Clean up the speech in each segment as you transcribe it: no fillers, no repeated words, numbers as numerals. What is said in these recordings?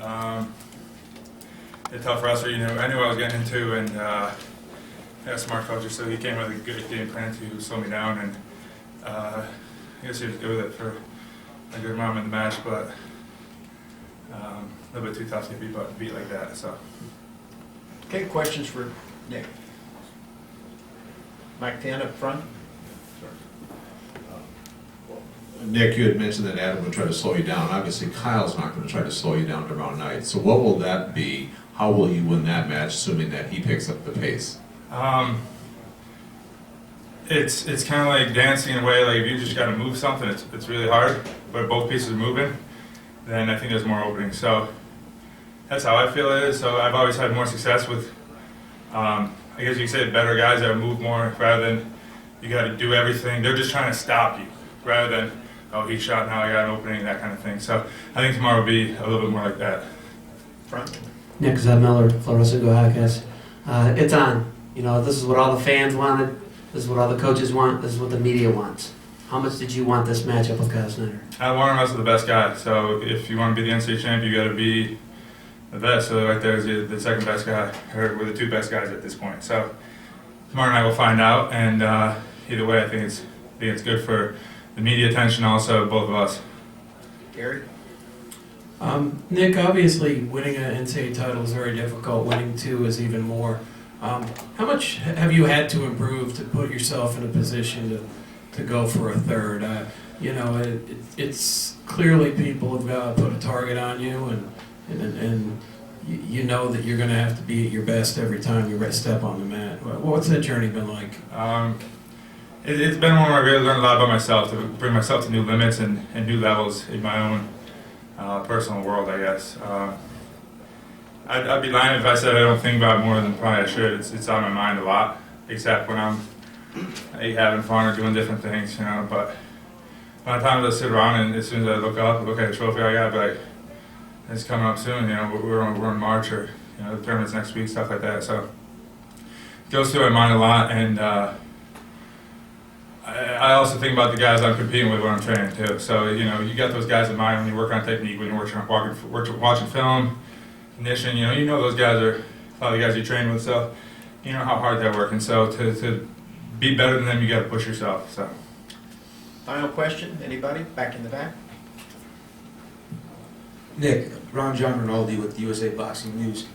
A tough wrestler, I knew what I was getting into, and had a smart coach, so he came with a good game plan to slow me down, and I guess he was good with it for a good amount in the match, but a little bit too tough to get beat like that. So. Okay, questions for Nick? Mike 10 up front. Nick, you had mentioned that Adam would try to slow you down. Obviously, Kyle's not going to try to slow you down tomorrow night. So what will that be? How will you win that match, assuming that he picks up the pace? It's kind of like dancing in a way. Like if you just got to move something, it's really hard. But if both pieces are moving, then I think there's more openings. So that's how I feel it is. So I've always had more success with, I guess you could say, better guys that move more rather than you got to do everything. They're just trying to stop you rather than, oh, he shot, now I got an opening, that kind of thing. So I think tomorrow will be a little bit more like that. Front. Nick Miller, Florida Gwiazdowski. It's on. This is what all the fans wanted. This is what all the coaches want. This is what the media wants. How much did you want this matchup with Kyle Snyder? I want to wrestle the best guy. So if you want to be the NCAA champ, you got to be the best. So right there is the second best guy, or we're the two best guys at this point. So tomorrow night we'll find out. And either way, I think it's good for the media attention, also both of us. Gary? Nick, obviously winning an NCAA title is very difficult. Winning two is even more. How much have you had to improve to put yourself in a position to go for a third? It's clearly people have put a target on you, and you know that you're going to have to be at your best every time you step on the mat. What's that journey been like? It's been one where I really learned a lot about myself, to bring myself to new limits and new levels in my own personal world, I guess. I'd be lying if I said I don't think about it more than probably I should. It's on my mind a lot, except when I'm having fun or doing different things, But by the time I sit around and as soon as I look up, look at the trophy I got, but it's coming up soon. We're in March, or the tournament's next week, stuff like that. So it goes through my mind a lot, and I also think about the guys I'm competing with when I'm training too. So you got those guys in mind when you work on technique, when you're watching film, condition. You know those guys are a lot of the guys you train with. So you know how hard they're working. So to be better than them, you got to push yourself. So. Final question, anybody? Back in the back. Nick, Ron John Rinaldi with USA Boxing News.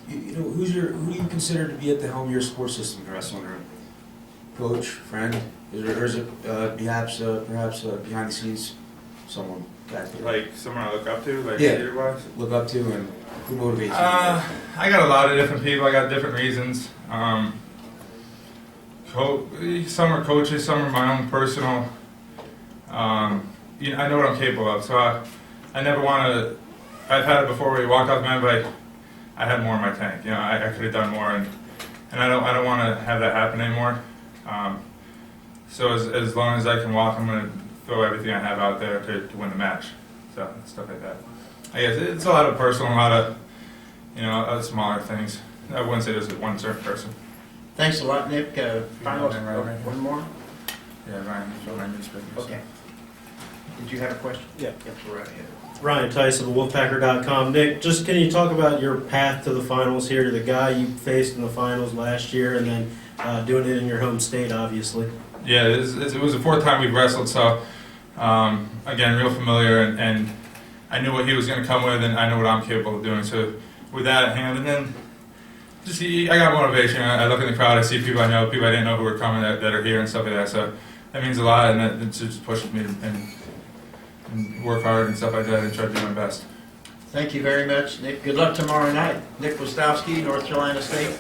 Who do you consider to be at the helm of your sports system in wrestling room? Coach, friend, or is it perhaps behind the scenes someone back there? Like someone I look up to, like yeah, leader-wise? Look up to, and who motivates you? I got a lot of different people. I got different reasons. Some are coaches, some are my own personal. I know what I'm capable of, so I never want to. I've had it before where you walk off the mat, but I had more in my tank. I could have done more, and I don't want to have that happen anymore. So as long as I can walk, I'm going to throw everything I have out there to win the match. So stuff like that. I guess it's a lot of personal, a lot of other smaller things. I wouldn't say there's one certain person. Thanks a lot, Nick. Final, one more? Yeah, Ryan. Okay. Did you have a question? Yeah. Yep, go right ahead. Ryan Tyson, Wolfpacker.com. Nick, just can you talk about your path to the finals here, to the guy you faced in the finals last year, and then doing it in your home state, obviously? Yeah, it was the fourth time we've wrestled, so again, real familiar, and I knew what he was going to come with, and I know what I'm capable of doing. So with that at hand, and then I got motivation. I look in the crowd, I see people I know, people I didn't know who were coming that are here and stuff like that. So that means a lot, and it just pushes me and work hard and stuff like that, and try to do my best. Thank you very much, Nick. Good luck tomorrow night. Nick Gwiazdowski, North Carolina State.